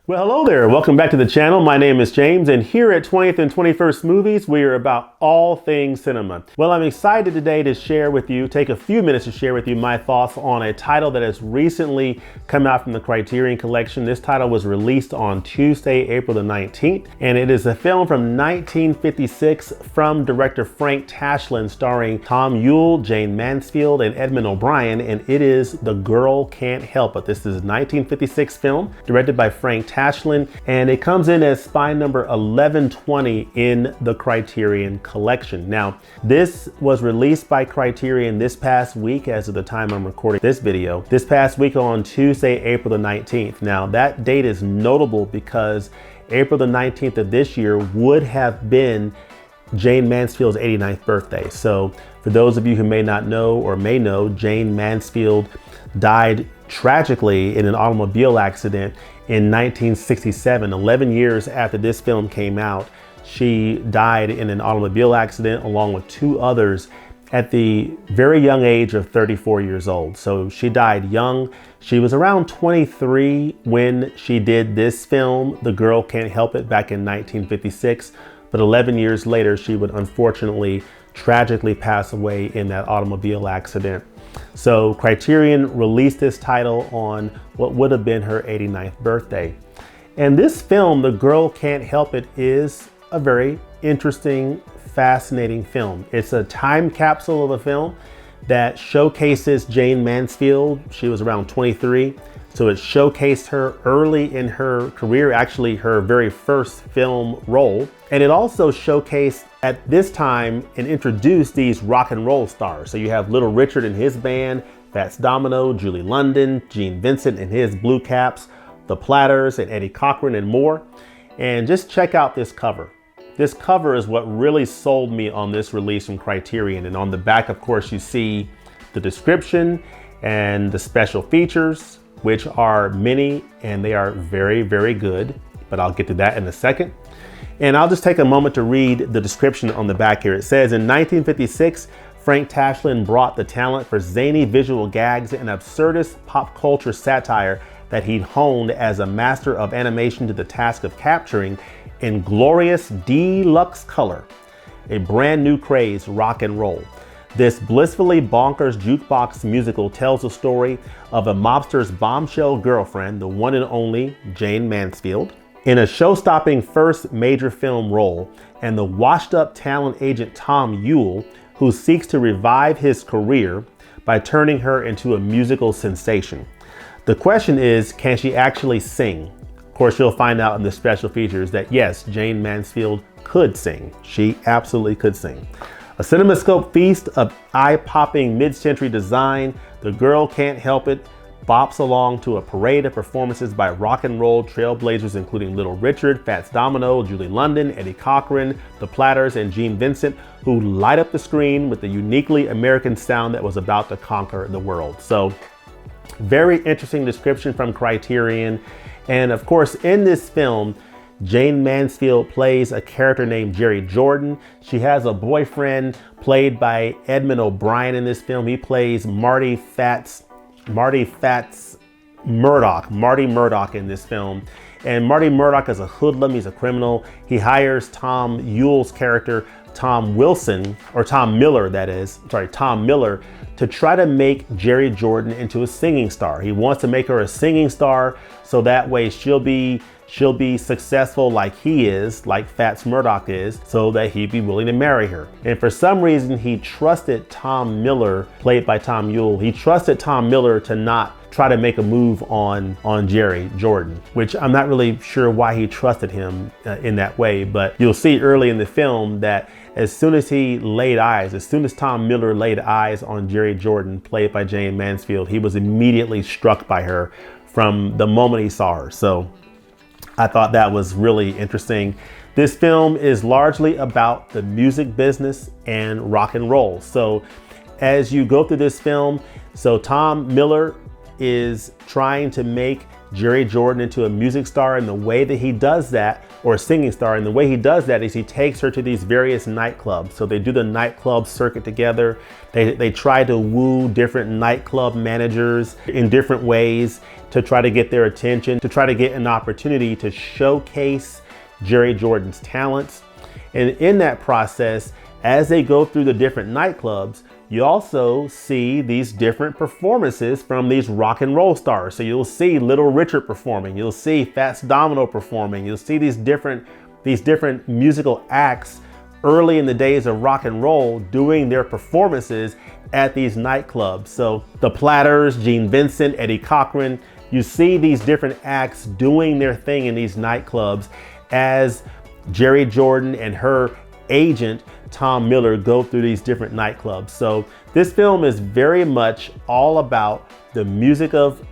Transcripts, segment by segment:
Well, hello there. Welcome back to the channel. My name is James, and here at 20th and 21st Movies, we are about all things cinema. Well, I'm excited today to share with you, take a few minutes to share with you my thoughts on a title that has recently come out from the Criterion Collection. This title was released on Tuesday, April the 19th, and it is a film from 1956 from director Frank Tashlin, starring Tom Ewell, Jayne Mansfield, and Edmond O'Brien, and it is The Girl Can't Help It. This is a 1956 film directed by Frank Tashlin, and it comes in as spy number 1120 in the Criterion Collection. Now, this was released by Criterion this past week as of the time I'm recording this video. This past week on Tuesday, April the 19th. Now, that date is notable because April the 19th of this year would have been Jayne Mansfield's 89th birthday. So for those of you who may not know or may know, Jayne Mansfield died tragically in an automobile accident in 1967, 11 years after this film came out. She died in an automobile accident along with two others at the very young age of 34 years old. So she died young. She was around 23 when she did this film, The Girl Can't Help It, back in 1956. But 11 years later, she would unfortunately tragically pass away in that automobile accident. So Criterion released this title on what would have been her 89th birthday. And this film, The Girl Can't Help It, is a very interesting, fascinating film. It's a time capsule of a film that showcases Jayne Mansfield. She was around 23. So it showcased her early in her career, actually her very first film role. And it also showcased at this time and introduced these rock and roll stars. So you have Little Richard and his band, Fats Domino, Julie London, Gene Vincent and his Blue Caps, The Platters and Eddie Cochran and more. And just check out this cover. This cover is what really sold me on this release from Criterion. And on the back, of course, you see the description and the special features, which are many and they are very, very good. But I'll get to that in a second. And I'll just take a moment to read the description on the back here. It says, in 1956, Frank Tashlin brought the talent for zany visual gags and absurdist pop culture satire that he'd honed as a master of animation to the task of capturing in glorious deluxe color a brand new craze, rock and roll. This blissfully bonkers jukebox musical tells the story of a mobster's bombshell girlfriend, the one and only Jayne Mansfield, in a show-stopping first major film role, and the washed-up talent agent Tom Ewell, who seeks to revive his career by turning her into a musical sensation. The question is, can she actually sing? Of course, you'll find out in the special features that yes, Jayne Mansfield could sing. She absolutely could sing. A CinemaScope feast of eye-popping mid-century design, The Girl Can't Help It bops along to a parade of performances by rock and roll trailblazers including Little Richard, Fats Domino, Julie London, Eddie Cochran, The Platters, and Gene Vincent, who light up the screen with the uniquely American sound that was about to conquer the world. So, very interesting description from Criterion. And of course, in this film, Jayne Mansfield plays a character named Jerry Jordan. She has a boyfriend played by Edmond O'Brien in this film. He plays Marty Murdoch in this film. And Marty Murdoch is a hoodlum, he's a criminal. He hires Tom Ewell's character, Tom Miller, to try to make Jerry Jordan into a singing star. He wants to make her a singing star so that way she'll be successful like he is, like Fats Murdoch is, so that he'd be willing to marry her. And for some reason, he trusted Tom Miller, played by Tom Ewell, he trusted Tom Miller to not try to make a move on Jerry Jordan, which I'm not really sure why he trusted him in that way. But you'll see early in the film that as soon as Tom Miller laid eyes on Jerry Jordan, played by Jayne Mansfield, he was immediately struck by her from the moment he saw her. So I thought that was really interesting. This film is largely about the music business and rock and roll. So as you go through this film, so Tom Miller is trying to make Jerry Jordan into a music star, and the way that he does that, or a singing star, and the way he does that is he takes her to these various nightclubs. So they do the nightclub circuit together. They try to woo different nightclub managers in different ways. to try to get their attention, to try to get an opportunity to showcase Jerry Jordan's talents. And in that process, as they go through the different nightclubs, you also see these different performances from these rock and roll stars. So you'll see Little Richard performing, you'll see Fats Domino performing, you'll see these different musical acts early in the days of rock and roll doing their performances at these nightclubs. So the Platters, Gene Vincent, Eddie Cochran, you see these different acts doing their thing in these nightclubs as Jerry Jordan and her agent Tom Miller go through these different nightclubs. So this film is very much all about the music of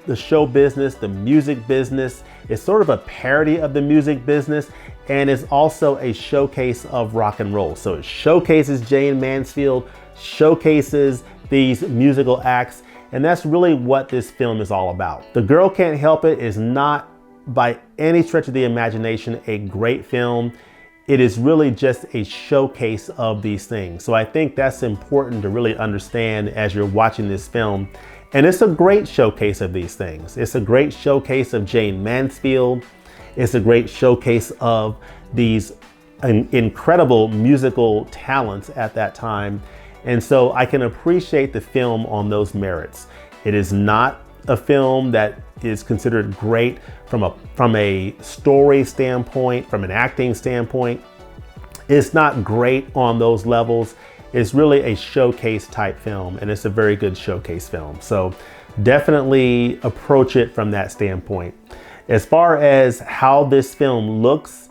the show business, the music business. It's sort of a parody of the music business, and it's also a showcase of rock and roll. So it showcases Jayne Mansfield, showcases these musical acts, and that's really what this film is all about. The Girl Can't Help It is not by any stretch of the imagination a great film. It is really just a showcase of these things. So I think that's important to really understand as you're watching this film. And it's a great showcase of these things. It's a great showcase of Jayne Mansfield. It's a great showcase of these incredible musical talents at that time. And so I can appreciate the film on those merits. It is not a film that is considered great from a story standpoint, from an acting standpoint. It's not great on those levels. It's really a showcase type film, and it's a very good showcase film. So definitely approach it from that standpoint. As far as how this film looks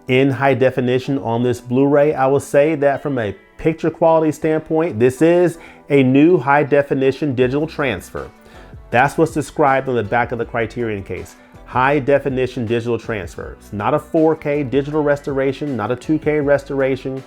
in high definition on this Blu-ray, I will say that from a picture quality standpoint, this is a new high definition digital transfer. That's what's described on the back of the Criterion case. High definition digital transfer. It's not a 4K digital restoration, not a 2K restoration.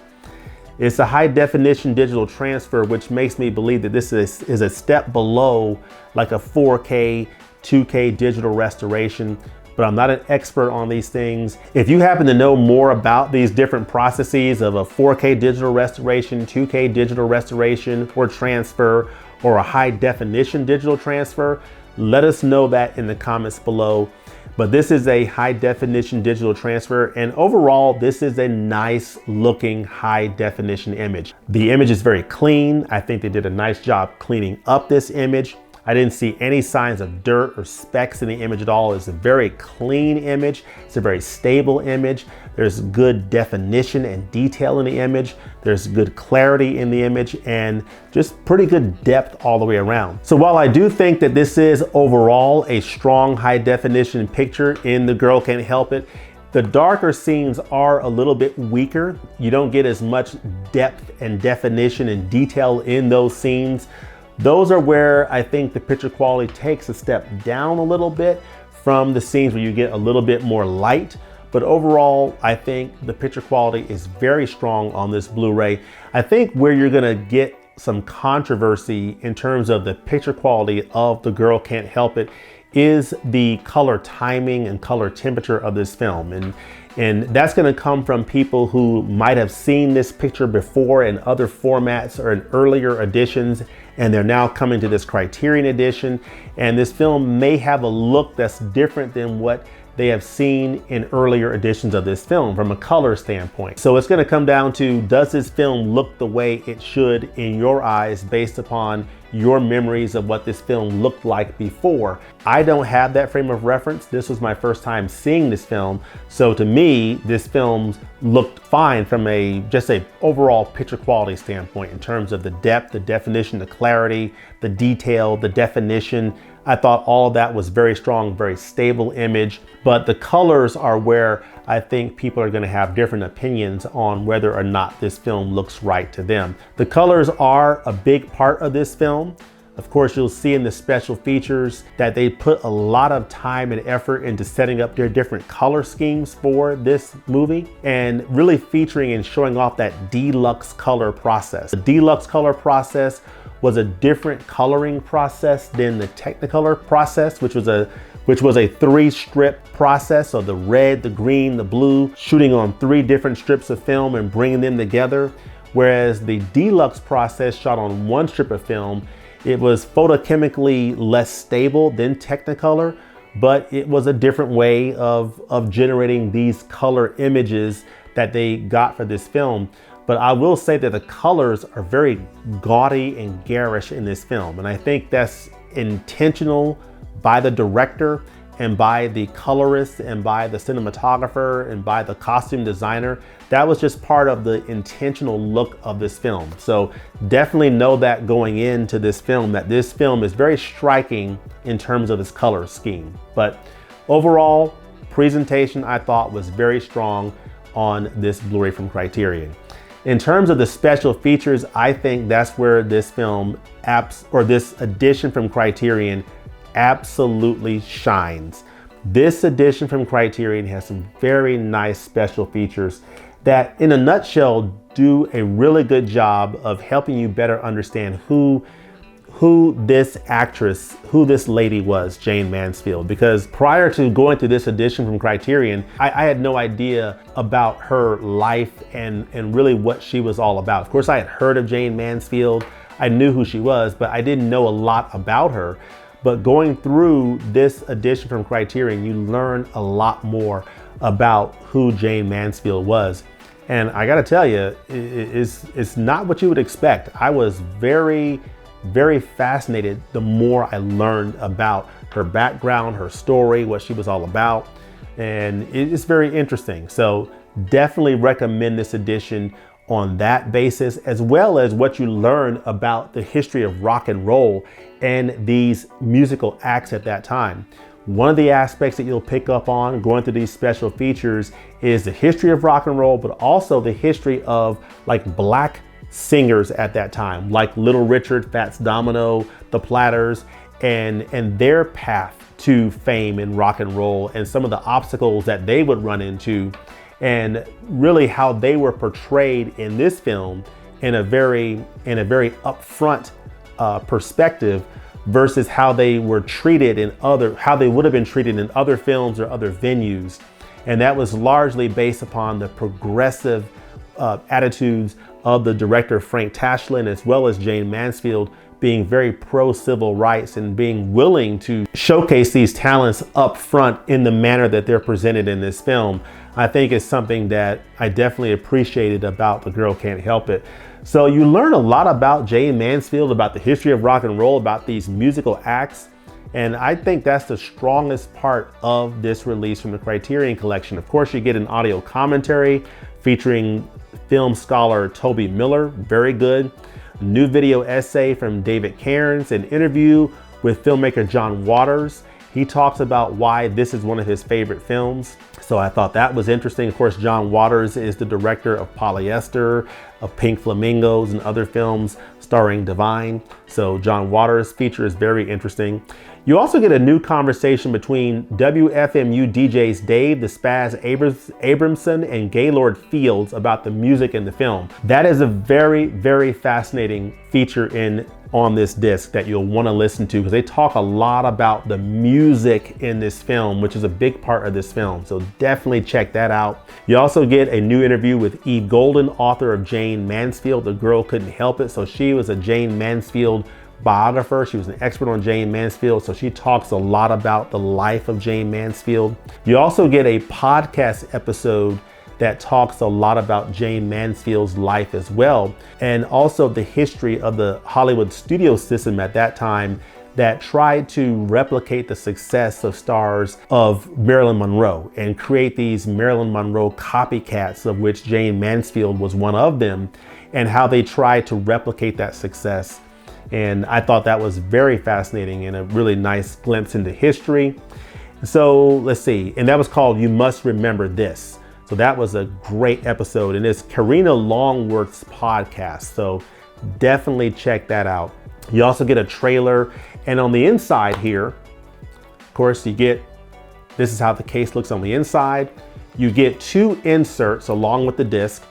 It's a high definition digital transfer, which makes me believe that this is a step below like a 4K, 2K digital restoration, but I'm not an expert on these things. If you happen to know more about these different processes of a 4K digital restoration, 2K digital restoration or transfer, or a high definition digital transfer, let us know that in the comments below. But this is a high definition digital transfer, and overall this is a nice looking high definition image. The image is very clean. I think they did a nice job cleaning up this image. I didn't see any signs of dirt or specks in the image at all. It's a very clean image. It's a very stable image. There's good definition and detail in the image. There's good clarity in the image and just pretty good depth all the way around. So while I do think that this is overall a strong high definition picture in The Girl Can't Help It, the darker scenes are a little bit weaker. You don't get as much depth and definition and detail in those scenes. Those are where I think the picture quality takes a step down a little bit from the scenes where you get a little bit more light. But overall, I think the picture quality is very strong on this Blu-ray. I think where you're gonna get some controversy in terms of the picture quality of The Girl Can't Help It is the color timing and color temperature of this film. And that's gonna come from people who might have seen this picture before in other formats or in earlier editions, and they're now coming to this Criterion edition. And this film may have a look that's different than what they have seen in earlier editions of this film from a color standpoint. So it's gonna come down to, does this film look the way it should in your eyes based upon your memories of what this film looked like before? I don't have that frame of reference. This was my first time seeing this film. So to me, this film looked fine from just a overall picture quality standpoint in terms of the depth, the definition, the clarity, the detail, the definition. I thought all of that was very strong, very stable image, but the colors are where I think people are gonna have different opinions on whether or not this film looks right to them. The colors are a big part of this film. Of course, you'll see in the special features that they put a lot of time and effort into setting up their different color schemes for this movie and really featuring and showing off that deluxe color process. The deluxe color process was a different coloring process than the Technicolor process, which was a 3-strip process. So the red, the green, the blue, shooting on 3 different strips of film and bringing them together. Whereas the deluxe process shot on 1 strip of film, It was photochemically less stable than Technicolor, but it was a different way of generating these color images that they got for this film. But I will say that the colors are very gaudy and garish in this film. And I think that's intentional by the director and by the colorist and by the cinematographer and by the costume designer. That was just part of the intentional look of this film. So definitely know that going into this film, that this film is very striking in terms of its color scheme. But overall, presentation I thought was very strong on this Blu-ray from Criterion. In terms of the special features, I think that's where this film this edition from Criterion absolutely shines. This edition from Criterion has some very nice special features that, in a nutshell, do a really good job of helping you better understand who this actress, who this lady was, Jayne Mansfield. Because prior to going through this edition from Criterion, I had no idea about her life and really what she was all about. Of course, I had heard of Jayne Mansfield. I knew who she was, but I didn't know a lot about her. But going through this edition from Criterion, you learn a lot more about who Jayne Mansfield was. And I gotta tell you, it's not what you would expect. I was very fascinated the more I learned about her background, her story, what she was all about. And it's very interesting. So definitely recommend this edition on that basis, as well as what you learn about the history of rock and roll and these musical acts at that time. One of the aspects that you'll pick up on going through these special features is the history of rock and roll, but also the history of like black singers at that time, like Little Richard, Fats Domino, the Platters, and their path to fame in rock and roll, and some of the obstacles that they would run into, and really how they were portrayed in this film in a very upfront perspective versus how they were treated how they would have been treated in other films or other venues. And that was largely based upon the progressive attitudes of the director Frank Tashlin, as well as Jayne Mansfield, being very pro-civil rights and being willing to showcase these talents up front in the manner that they're presented in this film. I think is something that I definitely appreciated about The Girl Can't Help It. So you learn a lot about Jayne Mansfield, about the history of rock and roll, about these musical acts. And I think that's the strongest part of this release from the Criterion Collection. Of course, you get an audio commentary featuring film scholar Toby Miller, very good. A new video essay from David Cairns, an interview with filmmaker John Waters. He talks about why this is one of his favorite films. So I thought that was interesting. Of course, John Waters is the director of Polyester, of Pink Flamingos, and other films starring Divine. So John Waters' feature is very interesting. You also get a new conversation between WFMU DJs Dave the Spaz Abramson and Gaylord Fields about the music in the film. That is a very fascinating feature on this disc that you'll want to listen to, because they talk a lot about the music in this film, which is a big part of this film. So definitely check that out. You also get a new interview with Eve Golden, author of Jayne Mansfield, The Girl Couldn't Help It. So she was a Jayne Mansfield biographer. She was an expert on Jayne Mansfield. So she talks a lot about the life of Jayne Mansfield. You also get a podcast episode that talks a lot about Jayne Mansfield's life as well, and also the history of the Hollywood studio system at that time that tried to replicate the success of stars of Marilyn Monroe and create these Marilyn Monroe copycats, of which Jayne Mansfield was one of them, and how they tried to replicate that success. And I thought that was very fascinating and a really nice glimpse into history. So let's see, and that was called You Must Remember This. So that was a great episode, and it's Karina Longworth's podcast. So definitely check that out. You also get a trailer, and on the inside here, of course, this is how the case looks on the inside. You get 2 inserts along with the disc.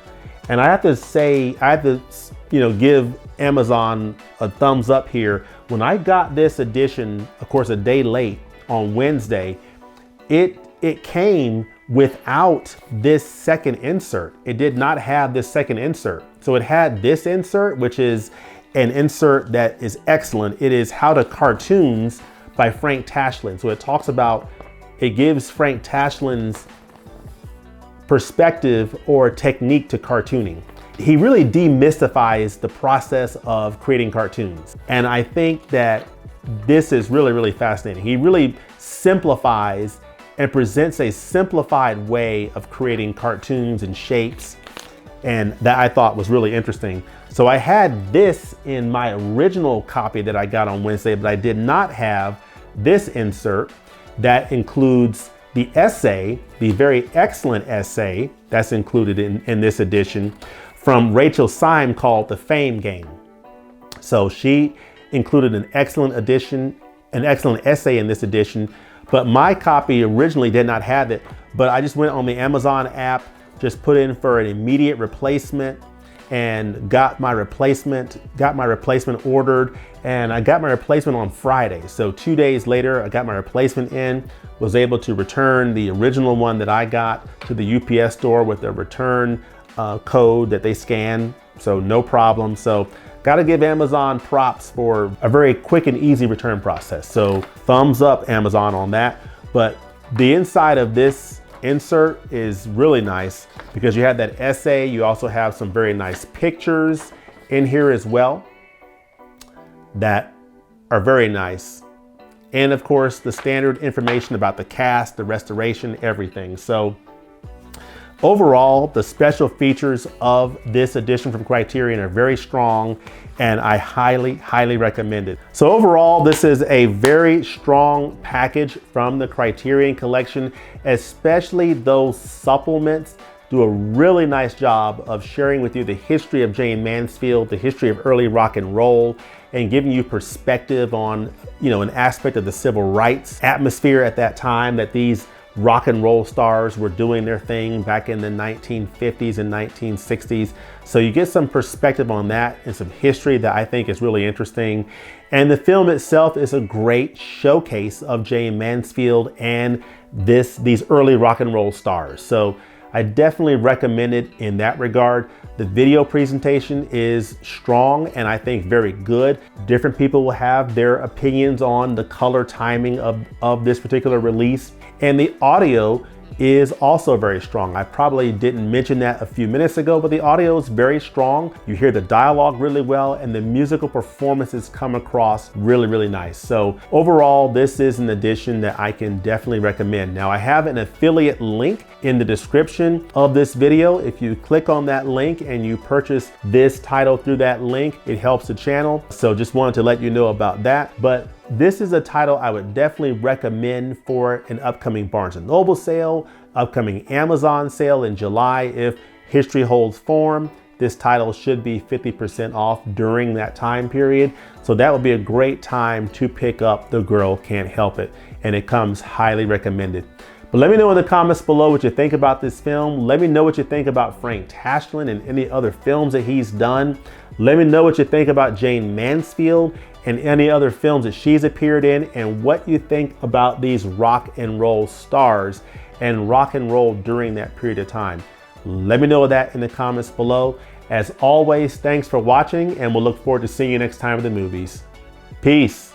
And I have to give Amazon a thumbs up here. When I got this edition, of course, a day late on Wednesday, it came without this second insert. It did not have this second insert. So it had this insert, which is an insert that is excellent. It is How to Cartoons by Frank Tashlin. So it gives Frank Tashlin's perspective or technique to cartooning. He really demystifies the process of creating cartoons. And I think that this is really, really fascinating. He really simplifies and presents a simplified way of creating cartoons and shapes, and that I thought was really interesting. So I had this in my original copy that I got on Wednesday, but I did not have this insert that includes the essay, the very excellent essay that's included in this edition from Rachel Syme called The Fame Game. So she included an excellent essay in this edition, but my copy originally did not have it. But I just went on the Amazon app, just put in for an immediate replacement, and got my replacement ordered, and I got my replacement on Friday. So 2 days later, I got my replacement in, was able to return the original one that I got to the UPS store with a return code that they scan, so no problem. So got to give Amazon props for a very quick and easy return process. So thumbs up Amazon on that. But the inside of this insert is really nice because you have that essay. You also have some very nice pictures in here as well that are very nice. And of course, the standard information about the cast, the restoration, everything. So overall, the special features of this edition from Criterion are very strong, and I highly, highly recommend it. So overall, this is a very strong package from the Criterion Collection, especially those supplements do a really nice job of sharing with you the history of Jayne Mansfield, the history of early rock and roll, and giving you perspective on, an aspect of the civil rights atmosphere at that time that these rock and roll stars were doing their thing back in the 1950s and 1960s. So you get some perspective on that and some history that I think is really interesting. And the film itself is a great showcase of Jayne Mansfield and these early rock and roll stars. So I definitely recommend it in that regard. The video presentation is strong and I think very good. Different people will have their opinions on the color timing of this particular release. And the audio is also very strong. I probably didn't mention that a few minutes ago, but the audio is very strong. You hear the dialogue really well, and the musical performances come across really, really nice. So overall, this is an edition that I can definitely recommend. Now, I have an affiliate link in the description of this video. If you click on that link and you purchase this title through that link, it helps the channel. So just wanted to let you know about that. But this is a title I would definitely recommend for an upcoming Barnes & Noble sale, upcoming Amazon sale in July. If history holds form, this title should be 50% off during that time period. So that would be a great time to pick up The Girl Can't Help It, and it comes highly recommended. But let me know in the comments below what you think about this film. Let me know what you think about Frank Tashlin and any other films that he's done. Let me know what you think about Jayne Mansfield and any other films that she's appeared in, and what you think about these rock and roll stars and rock and roll during that period of time. Let me know that in the comments below. As always, thanks for watching, and we'll look forward to seeing you next time at the movies. Peace.